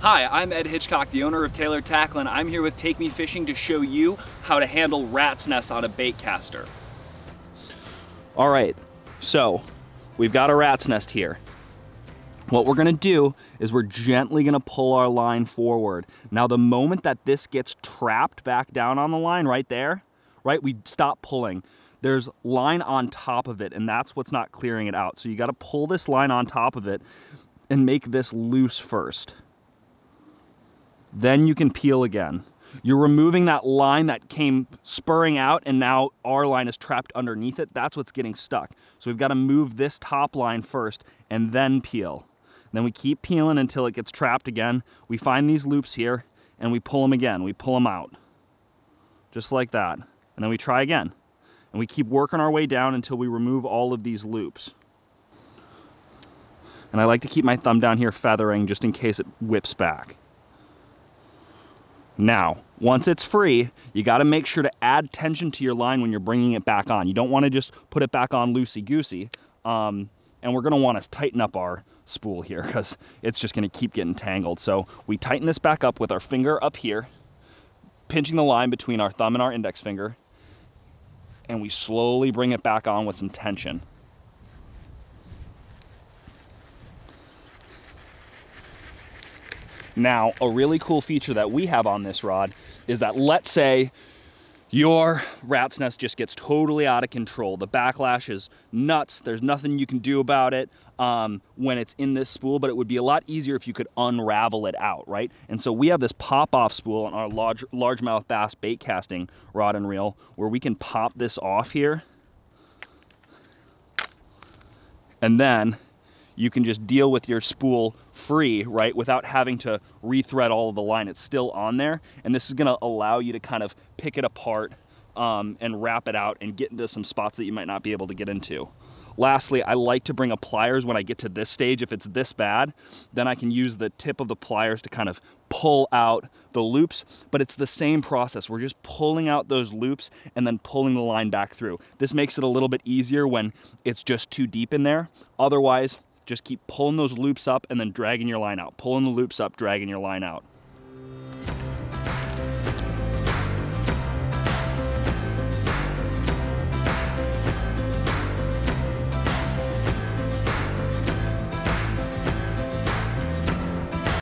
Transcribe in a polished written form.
Hi, I'm Ed Hitchcock, the owner of Taylor Tackle, and I'm here with Take Me Fishing to show you how to handle rat's nests on a baitcaster. All right, so we've got a rat's nest here. What we're gonna do is we're gently gonna pull our line forward. Now, the moment that this gets trapped back down on the line right there, right, we stop pulling. There's line on top of it, and that's what's not clearing it out. So you gotta pull this line on top of it and make this loose first. Then you can peel again. You're removing that line that came spurring out, and now our line is trapped underneath it. That's what's getting stuck. So we've got to move this top line first and then peel. Then we keep peeling until it gets trapped again. We find these loops here and we pull them again. We pull them out just like that. And then we try again. And we keep working our way down until we remove all of these loops. And I like to keep my thumb down here feathering just in case it whips back. Now, once it's free, you got to make sure to add tension to your line when you're bringing it back on. You don't want to just put it back on loosey-goosey. And we're going to want to tighten up our spool here because it's just going to keep getting tangled. So we tighten this back up with our finger up here, pinching the line between our thumb and our index finger, and we slowly bring it back on with some tension. Now, a really cool feature that we have on this rod is that, let's say your rat's nest just gets totally out of control. The backlash is nuts. There's nothing you can do about it when it's in this spool, but it would be a lot easier if you could unravel it out, right? And so we have this pop-off spool on our largemouth bass bait casting rod and reel where we can pop this off here, and then you can just deal with your spool free, right, without having to rethread all of the line. It's still on there, and this is gonna allow you to kind of pick it apart and wrap it out and get into some spots that you might not be able to get into. Lastly, I like to bring a pliers when I get to this stage. If it's this bad, then I can use the tip of the pliers to kind of pull out the loops, but it's the same process. We're just pulling out those loops and then pulling the line back through. This makes it a little bit easier when it's just too deep in there. Otherwise, just keep pulling those loops up and then dragging your line out. Pulling the loops up, dragging your line out.